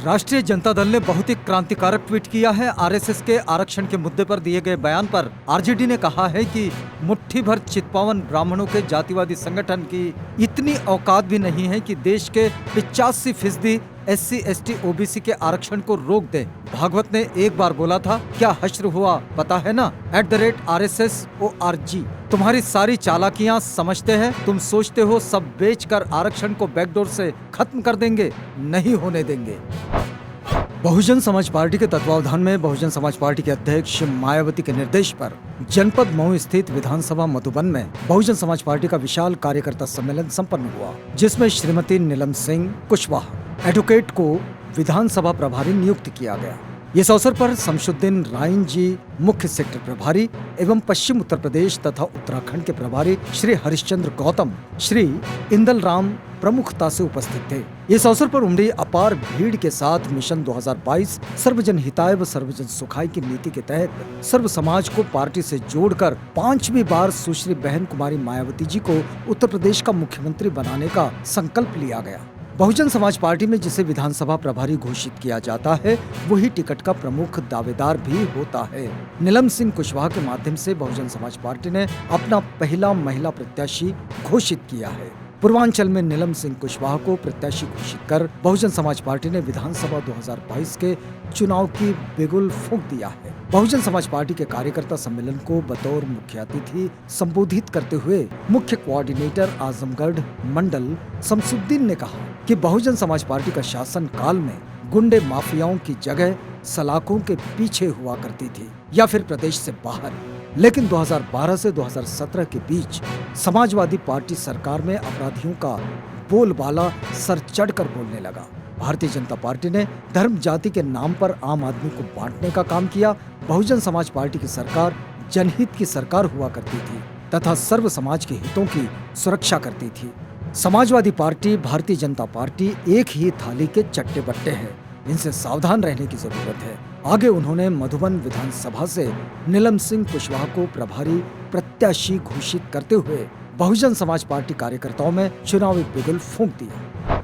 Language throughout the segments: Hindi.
राष्ट्रीय जनता दल ने बहुत ही क्रांतिकारक ट्वीट किया है। आरएसएस के आरक्षण के मुद्दे पर दिए गए बयान पर आरजेडी ने कहा है कि मुट्ठी भर चितपावन ब्राह्मणों के जातिवादी संगठन की इतनी औकात भी नहीं है कि देश के 85% SC, ST, OBC के आरक्षण को रोक दे। भागवत ने एक बार बोला था, क्या हश्र हुआ पता है ना, @RSSORG। तुम्हारी सारी चालाकियां समझते हैं। तुम सोचते हो सब बेचकर आरक्षण को बैकडोर से खत्म कर देंगे, नहीं होने देंगे। बहुजन समाज पार्टी के तत्वावधान में बहुजन समाज पार्टी के अध्यक्ष मायावती के निर्देश पर जनपद मऊ स्थित विधानसभा मधुबन में बहुजन समाज पार्टी का विशाल कार्यकर्ता सम्मेलन संपन्न हुआ, जिसमें श्रीमती नीलम सिंह कुशवाहा एडवोकेट को विधानसभा प्रभारी नियुक्त किया गया। इस अवसर पर शमशुद्दीन राइन जी मुख्य सेक्टर प्रभारी एवं पश्चिम उत्तर प्रदेश तथा उत्तराखंड के प्रभारी श्री हरिश्चंद्र गौतम, श्री इंदल राम प्रमुखता से उपस्थित थे। इस अवसर पर उमड़ी अपार भीड़ के साथ मिशन 2022 सर्वजन हिताय व सर्वजन सुखाय की नीति के तहत सर्व समाज को पार्टी से जोड़कर 5वीं बार सुश्री बहन कुमारी मायावती जी को उत्तर प्रदेश का मुख्यमंत्री बनाने का संकल्प लिया गया। बहुजन समाज पार्टी में जिसे विधानसभा प्रभारी घोषित किया जाता है, वही टिकट का प्रमुख दावेदार भी होता है। नीलम सिंह कुशवाहा के माध्यम से बहुजन समाज पार्टी ने अपना पहला महिला प्रत्याशी घोषित किया है। पूर्वांचल में नीलम सिंह कुशवाहा को प्रत्याशी घोषित कर बहुजन समाज पार्टी ने विधानसभा 2022 के चुनाव की बिगुल फूंक दिया है। बहुजन समाज पार्टी के कार्यकर्ता सम्मेलन को बतौर मुख्य अतिथि संबोधित करते हुए मुख्य कोऑर्डिनेटर आजमगढ़ मंडल शमसुद्दीन ने कहा कि बहुजन समाज पार्टी का शासन काल में गुंडे माफियाओं की जगह सलाखों के पीछे हुआ करती थी या फिर प्रदेश से बाहर। लेकिन 2012 से 2017 के बीच समाजवादी पार्टी सरकार में अपराधियों का बोलबाला सर चढ़कर बोलने लगा। भारतीय जनता पार्टी ने धर्म जाति के नाम पर आम आदमी को बांटने का काम किया। बहुजन समाज पार्टी की सरकार जनहित की सरकार हुआ करती थी तथा सर्व समाज के हितों की सुरक्षा करती थी। समाजवादी पार्टी, भारतीय जनता पार्टी एक ही थाली के चट्टे बट्टे हैं, इनसे सावधान रहने की जरूरत है। आगे उन्होंने मधुबन विधानसभा से नीलम सिंह कुशवाहा को प्रभारी प्रत्याशी घोषित करते हुए बहुजन समाज पार्टी कार्यकर्ताओं में चुनावी बिगुल फूंक दिया।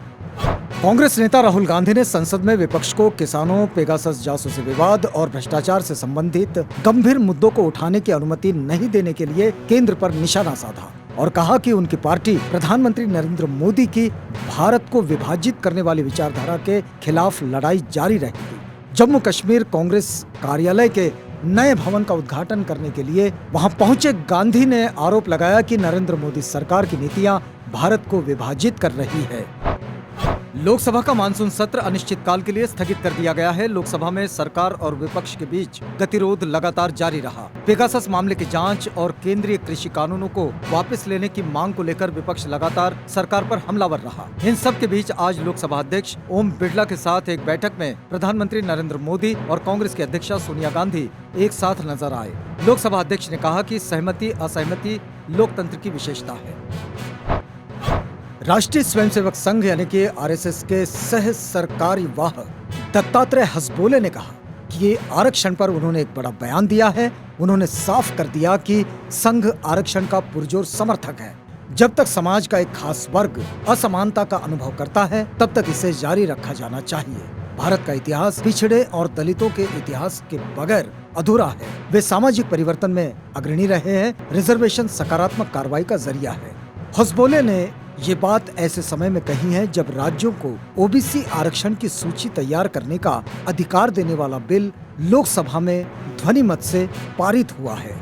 कांग्रेस नेता राहुल गांधी ने संसद में विपक्ष को किसानों, पेगासस जासूसी विवाद और भ्रष्टाचार से संबंधित गंभीर मुद्दों को उठाने की अनुमति नहीं देने के लिए केंद्र पर निशाना साधा और कहा कि उनकी पार्टी प्रधानमंत्री नरेंद्र मोदी की भारत को विभाजित करने वाली विचारधारा के खिलाफ लड़ाई जारी रहेगी। जम्मू कश्मीर कांग्रेस कार्यालय के नए भवन का उद्घाटन करने के लिए वहां पहुंचे गांधी ने आरोप लगाया कि नरेंद्र मोदी सरकार की नीतियां भारत को विभाजित कर रही है। लोकसभा का मानसून सत्र अनिश्चितकाल के लिए स्थगित कर दिया गया है। लोकसभा में सरकार और विपक्ष के बीच गतिरोध लगातार जारी रहा। पेगासस मामले की जांच और केंद्रीय कृषि कानूनों को वापस लेने की मांग को लेकर विपक्ष लगातार सरकार पर हमलावर रहा। इन सब के बीच आज लोकसभा अध्यक्ष ओम बिरला के साथ एक बैठक में प्रधानमंत्री नरेंद्र मोदी और कांग्रेस की अध्यक्षा सोनिया गांधी एक साथ नजर आए। लोकसभा अध्यक्ष ने कहा कि सहमति असहमति लोकतंत्र की विशेषता है। राष्ट्रीय स्वयंसेवक संघ यानी कि आरएसएस के सह सरकारी वाह दत्तात्रेय हसबोले ने कहा कि ये आरक्षण पर उन्होंने एक बड़ा बयान दिया है। उन्होंने साफ कर दिया कि संघ आरक्षण का पुरजोर समर्थक है। जब तक समाज का एक खास वर्ग असमानता का अनुभव करता है, तब तक इसे जारी रखा जाना चाहिए। भारत का इतिहास पिछड़े और दलितों के इतिहास के बगैर अधूरा है। वे सामाजिक परिवर्तन में अग्रणी रहे हैं। रिजर्वेशन सकारात्मक कार्रवाई का जरिया है। हसबोले ने ये बात ऐसे समय में कही है जब राज्यों को ओबीसी आरक्षण की सूची तैयार करने का अधिकार देने वाला बिल लोकसभा में ध्वनि मत से पारित हुआ है।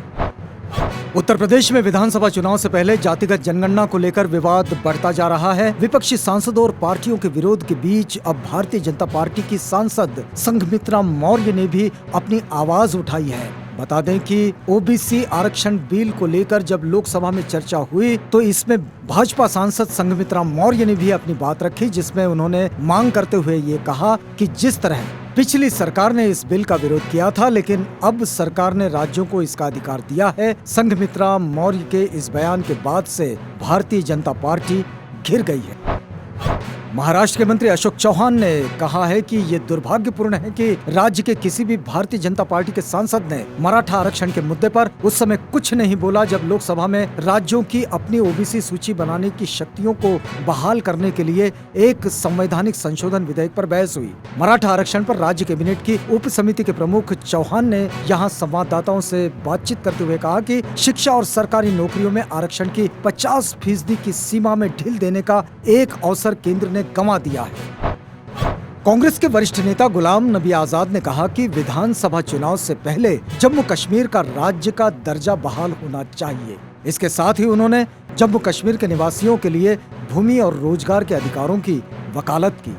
उत्तर प्रदेश में विधानसभा चुनाव से पहले जातिगत जनगणना को लेकर विवाद बढ़ता जा रहा है। विपक्षी सांसदों और पार्टियों के विरोध के बीच अब भारतीय जनता पार्टी की सांसद संघमित्रा मौर्य ने भी अपनी आवाज उठाई है। बता दें कि ओबीसी आरक्षण बिल को लेकर जब लोकसभा में चर्चा हुई तो इसमें भाजपा सांसद संघमित्रा मौर्य ने भी अपनी बात रखी, जिसमें उन्होंने मांग करते हुए ये कहा कि जिस तरह पिछली सरकार ने इस बिल का विरोध किया था, लेकिन अब सरकार ने राज्यों को इसका अधिकार दिया है। संघमित्रा मौर्य के इस बयान के बाद से भारतीय जनता पार्टी घिर गई है। महाराष्ट्र के मंत्री अशोक चौहान ने कहा है कि ये दुर्भाग्यपूर्ण है कि राज्य के किसी भी भारतीय जनता पार्टी के सांसद ने मराठा आरक्षण के मुद्दे पर उस समय कुछ नहीं बोला जब लोकसभा में राज्यों की अपनी ओबीसी सूची बनाने की शक्तियों को बहाल करने के लिए एक संवैधानिक संशोधन विधेयक पर बहस हुई। मराठा आरक्षण पर राज्य कैबिनेट की उप समिति के प्रमुख चौहान ने यहाँ संवाददाताओं से बातचीत करते हुए कहा कि शिक्षा और सरकारी नौकरियों में आरक्षण की 50% की सीमा में ढील देने का एक अवसर केंद्र ने गंवा दिया है। कांग्रेस के वरिष्ठ नेता गुलाम नबी आजाद ने कहा कि विधानसभा चुनाव से पहले जम्मू कश्मीर का राज्य का दर्जा बहाल होना चाहिए। इसके साथ ही उन्होंने जम्मू कश्मीर के निवासियों के लिए भूमि और रोजगार के अधिकारों की वकालत की।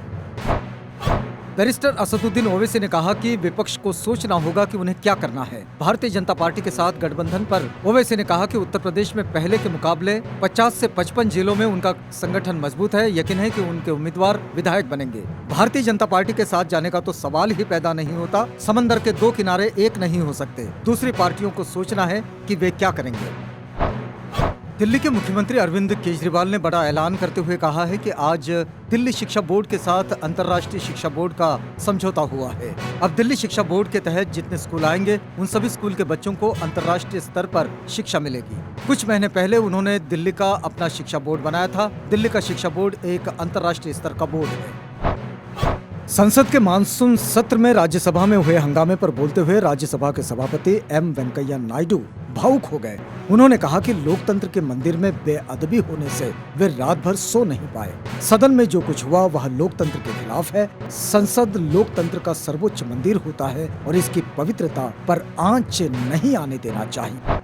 बैरिस्टर असदुद्दीन ओवैसी ने कहा कि विपक्ष को सोचना होगा कि उन्हें क्या करना है। भारतीय जनता पार्टी के साथ गठबंधन पर ओवैसी ने कहा कि उत्तर प्रदेश में पहले के मुकाबले 50 से 55 जिलों में उनका संगठन मजबूत है। यकीन है कि उनके उम्मीदवार विधायक बनेंगे। भारतीय जनता पार्टी के साथ जाने का तो सवाल ही पैदा नहीं होता। समंदर के दो किनारे एक नहीं हो सकते। दूसरी पार्टियों को सोचना है कि वे क्या करेंगे। दिल्ली के मुख्यमंत्री अरविंद केजरीवाल ने बड़ा ऐलान करते हुए कहा है कि आज दिल्ली शिक्षा बोर्ड के साथ अंतर्राष्ट्रीय शिक्षा बोर्ड का समझौता हुआ है। अब दिल्ली शिक्षा बोर्ड के तहत जितने स्कूल आएंगे उन सभी स्कूल के बच्चों को अंतर्राष्ट्रीय स्तर पर शिक्षा मिलेगी। कुछ महीने पहले उन्होंने दिल्ली का अपना शिक्षा बोर्ड बनाया था। दिल्ली का शिक्षा बोर्ड एक अंतर्राष्ट्रीय स्तर का बोर्ड है। संसद के मानसून सत्र में राज्यसभा में हुए हंगामे पर बोलते हुए राज्यसभा के सभापति एम वेंकैया नायडू भावुक हो गए। उन्होंने कहा कि लोकतंत्र के मंदिर में बेअदबी होने से वे रात भर सो नहीं पाए। सदन में जो कुछ हुआ वह लोकतंत्र के खिलाफ है। संसद लोकतंत्र का सर्वोच्च मंदिर होता है और इसकी पवित्रता पर आंच नहीं आने देना चाहिए।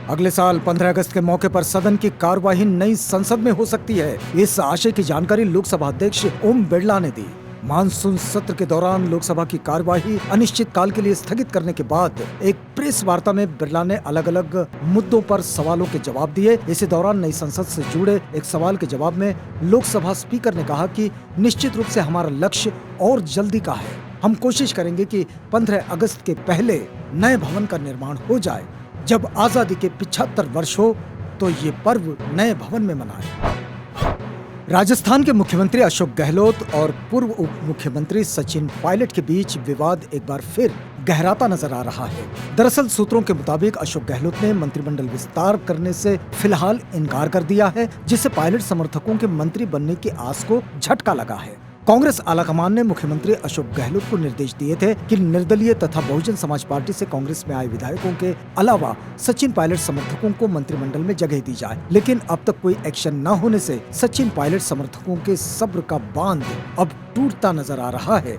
अगले साल 15 अगस्त के मौके पर सदन की कार्यवाही नई संसद में हो सकती है। इस आशय की जानकारी लोकसभा अध्यक्ष ओम बिरला ने दी। मानसून सत्र के दौरान लोकसभा की कार्यवाही अनिश्चित काल के लिए स्थगित करने के बाद एक प्रेस वार्ता में बिरला ने अलग अलग मुद्दों पर सवालों के जवाब दिए। इसी दौरान नई संसद से जुड़े एक सवाल के जवाब में लोकसभा स्पीकर ने कहा कि निश्चित रूप से हमारा लक्ष्य और जल्दी का है। हम कोशिश करेंगे कि 15 अगस्त के पहले नए भवन का निर्माण हो जाए। जब आजादी के 75 वर्ष हो तो ये पर्व नए भवन में मनाएं। राजस्थान के मुख्यमंत्री अशोक गहलोत और पूर्व उप मुख्यमंत्री सचिन पायलट के बीच विवाद एक बार फिर गहराता नजर आ रहा है। दरअसल सूत्रों के मुताबिक अशोक गहलोत ने मंत्रिमंडल विस्तार करने से फिलहाल इनकार कर दिया है, जिससे पायलट समर्थकों के मंत्री बनने की आस को झटका लगा है। कांग्रेस आलाकमान ने मुख्यमंत्री अशोक गहलोत को निर्देश दिए थे कि निर्दलीय तथा बहुजन समाज पार्टी से कांग्रेस में आए विधायकों के अलावा सचिन पायलट समर्थकों को मंत्रिमंडल में जगह दी जाए। लेकिन अब तक कोई एक्शन न होने से सचिन पायलट समर्थकों के सब्र का बांध अब टूटता नजर आ रहा है।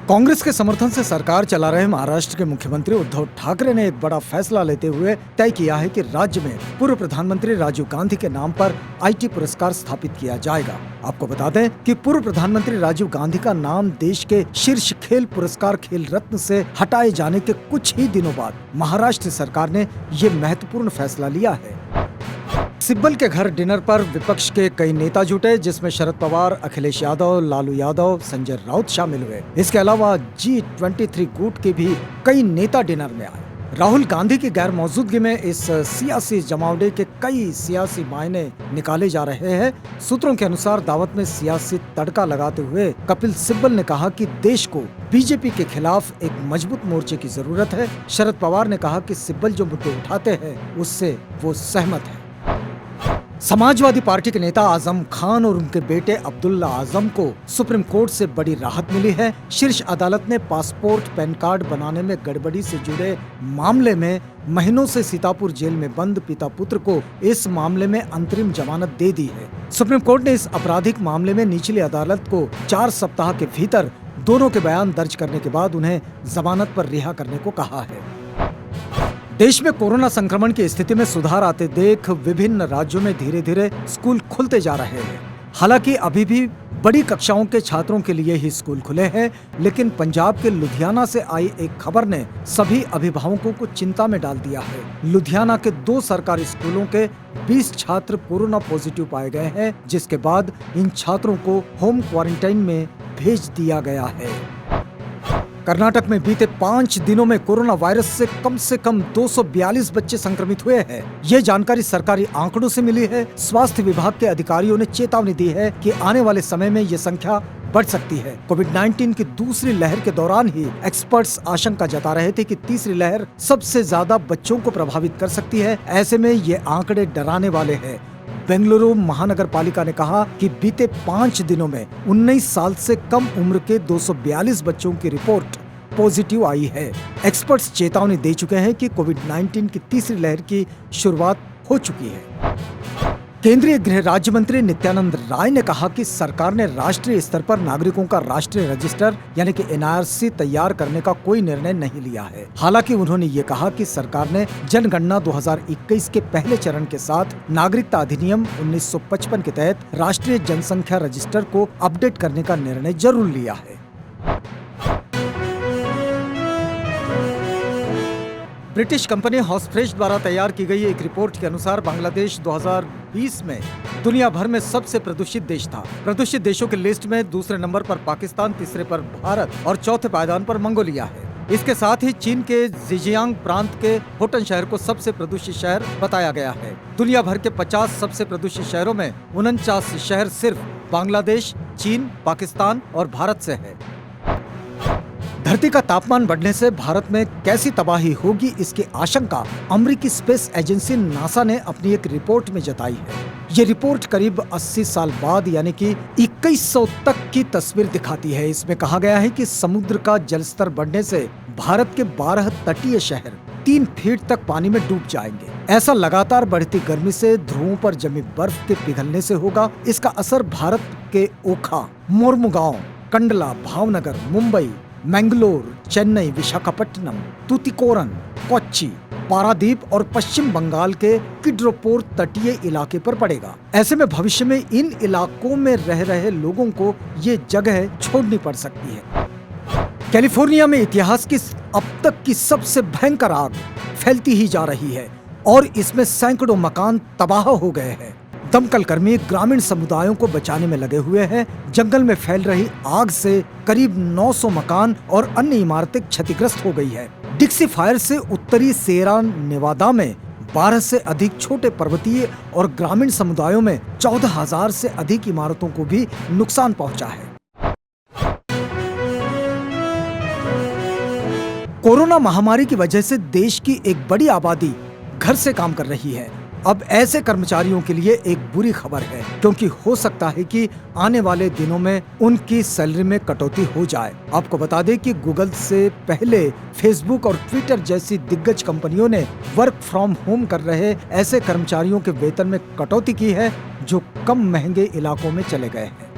कांग्रेस के समर्थन से सरकार चला रहे महाराष्ट्र के मुख्यमंत्री उद्धव ठाकरे ने एक बड़ा फैसला लेते हुए तय किया है कि राज्य में पूर्व प्रधानमंत्री राजीव गांधी के नाम पर IT पुरस्कार स्थापित किया जाएगा। आपको बता दें कि पूर्व प्रधानमंत्री राजीव गांधी का नाम देश के शीर्ष खेल पुरस्कार खेल रत्न से हटाए जाने के कुछ ही दिनों बाद महाराष्ट्र सरकार ने ये महत्वपूर्ण फैसला लिया है। सिब्बल के घर डिनर पर विपक्ष के कई नेता जुटे, जिसमें शरद पवार, अखिलेश यादव, लालू यादव, संजय राउत शामिल हुए। इसके अलावा G23 गुट के भी कई नेता डिनर में आए। राहुल गांधी की गैर मौजूदगी में इस सियासी जमावड़े के कई सियासी मायने निकाले जा रहे हैं। सूत्रों के अनुसार दावत में सियासी तड़का लगाते हुए कपिल सिब्बल ने कहा कि देश को बीजेपी के खिलाफ एक मजबूत मोर्चे की जरूरत है। शरद पवार ने कहा कि सिब्बल जो मुद्दे उठाते हैं उससे वो सहमत है। समाजवादी पार्टी के नेता आजम खान और उनके बेटे अब्दुल्ला आजम को सुप्रीम कोर्ट से बड़ी राहत मिली है। शीर्ष अदालत ने पासपोर्ट पैन कार्ड बनाने में गड़बड़ी से जुड़े मामले में महीनों से सीतापुर जेल में बंद पिता पुत्र को इस मामले में अंतरिम जमानत दे दी है। सुप्रीम कोर्ट ने इस आपराधिक मामले में निचली अदालत को 4 सप्ताह के भीतर दोनों के बयान दर्ज करने के बाद उन्हें जमानत पर रिहा करने को कहा है। देश में कोरोना संक्रमण की स्थिति में सुधार आते देख विभिन्न राज्यों में धीरे धीरे स्कूल खुलते जा रहे हैं। हालांकि अभी भी बड़ी कक्षाओं के छात्रों के लिए ही स्कूल खुले हैं, लेकिन पंजाब के लुधियाना से आई एक खबर ने सभी अभिभावकों को चिंता में डाल दिया है। लुधियाना के 2 सरकारी स्कूलों के 20 छात्र कोरोना पॉजिटिव पाए गए हैं, जिसके बाद इन छात्रों को होम क्वारंटाइन में भेज दिया गया है। कर्नाटक में बीते 5 दिनों में कोरोना वायरस से कम 242 बच्चे संक्रमित हुए हैं। ये जानकारी सरकारी आंकड़ों से मिली है। स्वास्थ्य विभाग के अधिकारियों ने चेतावनी दी है कि आने वाले समय में ये संख्या बढ़ सकती है। कोविड-19 की दूसरी लहर के दौरान ही एक्सपर्ट्स आशंका जता रहे थे कि तीसरी लहर सबसे ज्यादा बच्चों को प्रभावित कर सकती है। ऐसे में ये आंकड़े डराने वाले हैं। बेंगलुरु महानगर पालिका ने कहा कि बीते 5 दिनों में 19 साल से कम उम्र के 242 बच्चों की रिपोर्ट पॉजिटिव आई है। एक्सपर्ट्स चेतावनी दे चुके हैं कि कोविड-19 की तीसरी लहर की शुरुआत हो चुकी है। केंद्रीय गृह राज्य मंत्री नित्यानंद राय ने कहा कि सरकार ने राष्ट्रीय स्तर पर नागरिकों का राष्ट्रीय रजिस्टर यानी कि NRC तैयार करने का कोई निर्णय नहीं लिया है। हालांकि उन्होंने ये कहा कि सरकार ने जनगणना 2021 के पहले चरण के साथ नागरिकता अधिनियम 1955 के तहत राष्ट्रीय जनसंख्या रजिस्टर को अपडेट करने का निर्णय जरूर लिया है। ब्रिटिश कंपनी हॉसफ्रेश द्वारा तैयार की गई एक रिपोर्ट के अनुसार बांग्लादेश 2020 में दुनिया भर में सबसे प्रदूषित देश था। प्रदूषित देशों की लिस्ट में दूसरे नंबर पर पाकिस्तान, तीसरे पर भारत और चौथे पायदान पर मंगोलिया है। इसके साथ ही चीन के जिजियांग प्रांत के होटन शहर को सबसे प्रदूषित शहर बताया गया है। दुनिया भर के 50 सबसे प्रदूषित शहरों में 49 शहर सिर्फ बांग्लादेश, चीन, पाकिस्तान और भारत से है। धरती का तापमान बढ़ने से भारत में कैसी तबाही होगी, इसकी आशंका अमेरिकी स्पेस एजेंसी नासा ने अपनी एक रिपोर्ट में जताई है। ये रिपोर्ट करीब 80 साल बाद यानी कि 2100 तक की तस्वीर दिखाती है। इसमें कहा गया है कि समुद्र का जलस्तर बढ़ने से भारत के 12 तटीय शहर 3 फीट तक पानी में डूब जाएंगे। ऐसा लगातार बढ़ती गर्मी से ध्रुवों पर जमी बर्फ के पिघलने से होगा। इसका असर भारत के ओखा, मोरमुगांव, कंडला, भावनगर, मुंबई, मैंगलोर, चेन्नई, विशाखापट्टनम, तूतीकोरन, कोच्चि, पारादीप और पश्चिम बंगाल के किड्रोपोर तटीय इलाके पर पड़ेगा। ऐसे में भविष्य में इन इलाकों में रह रहे लोगों को ये जगह छोड़नी पड़ सकती है। कैलिफोर्निया में इतिहास की अब तक की सबसे भयंकर आग फैलती ही जा रही है और इसमें सैकड़ों मकान तबाह हो गए हैं। दमकल कर्मी ग्रामीण समुदायों को बचाने में लगे हुए हैं। जंगल में फैल रही आग से करीब 900 मकान और अन्य इमारतें क्षतिग्रस्त हो गई है। डिक्सी फायर से उत्तरी सेरा नेवादा में 12 से अधिक छोटे पर्वतीय और ग्रामीण समुदायों में 14,000 से अधिक इमारतों को भी नुकसान पहुंचा है। कोरोना महामारी की वजह से देश की एक बड़ी आबादी घर से काम कर रही है। अब ऐसे कर्मचारियों के लिए एक बुरी खबर है, क्योंकि हो सकता है कि आने वाले दिनों में उनकी सैलरी में कटौती हो जाए। आपको बता दें कि गूगल से पहले फेसबुक और ट्विटर जैसी दिग्गज कंपनियों ने वर्क फ्रॉम होम कर रहे ऐसे कर्मचारियों के वेतन में कटौती की है जो कम महंगे इलाकों में चले गए हैं।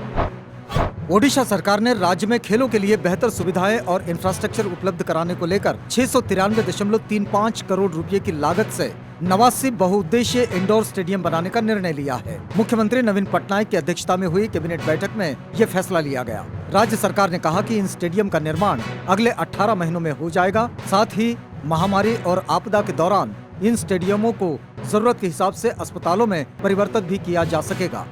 ओडिशा सरकार ने राज्य में खेलों के लिए बेहतर सुविधाएं और इंफ्रास्ट्रक्चर उपलब्ध कराने को लेकर 693.35 करोड़ रुपए की लागत से 89 बहुउद्देशीय इंडोर स्टेडियम बनाने का निर्णय लिया है। मुख्यमंत्री नवीन पटनायक की अध्यक्षता में हुई कैबिनेट बैठक में ये फैसला लिया गया। राज्य सरकार ने कहा कि इन स्टेडियम का निर्माण अगले 18 महीनों में हो जाएगा। साथ ही महामारी और आपदा के दौरान इन स्टेडियमों को जरूरत के हिसाब से अस्पतालों में परिवर्तित भी किया जा सकेगा।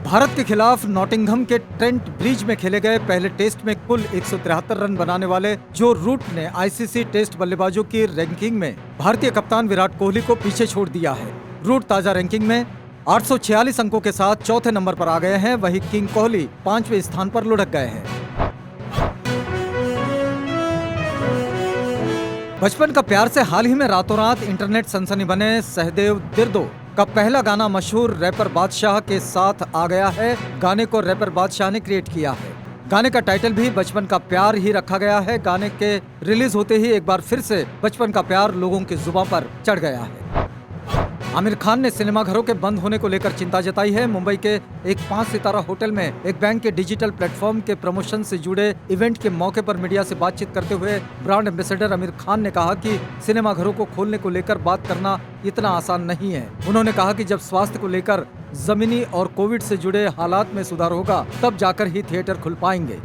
भारत के खिलाफ नॉटिंघम के ट्रेंट ब्रिज में खेले गए पहले टेस्ट में कुल 173 रन बनाने वाले जो रूट ने ICC टेस्ट बल्लेबाजों की रैंकिंग में भारतीय कप्तान विराट कोहली को पीछे छोड़ दिया है। रूट ताजा रैंकिंग में 846 अंकों के साथ चौथे नंबर पर आ गए हैं, वहीं किंग कोहली 5वें स्थान पर लुढ़क गए हैं। बचपन का प्यार से हाल ही में रातों रात इंटरनेट सनसनी बने सहदेव दिर्दो का पहला गाना मशहूर रैपर बादशाह के साथ आ गया है। गाने को रैपर बादशाह ने क्रिएट किया है। गाने का टाइटल भी बचपन का प्यार ही रखा गया है। गाने के रिलीज होते ही एक बार फिर से बचपन का प्यार लोगों की जुबान पर चढ़ गया है। आमिर खान ने सिनेमाघरों के बंद होने को लेकर चिंता जताई है। मुंबई के एक 5 सितारा होटल में एक बैंक के डिजिटल प्लेटफॉर्म के प्रमोशन से जुड़े इवेंट के मौके पर मीडिया से बातचीत करते हुए ब्रांड एम्बेसडर आमिर खान ने कहा कि सिनेमाघरों को खोलने को लेकर बात करना इतना आसान नहीं है। उन्होंने कहा कि जब स्वास्थ्य को लेकर जमीनी और कोविड से जुड़े हालात में सुधार होगा तब जाकर ही थिएटर खुल पाएंगे।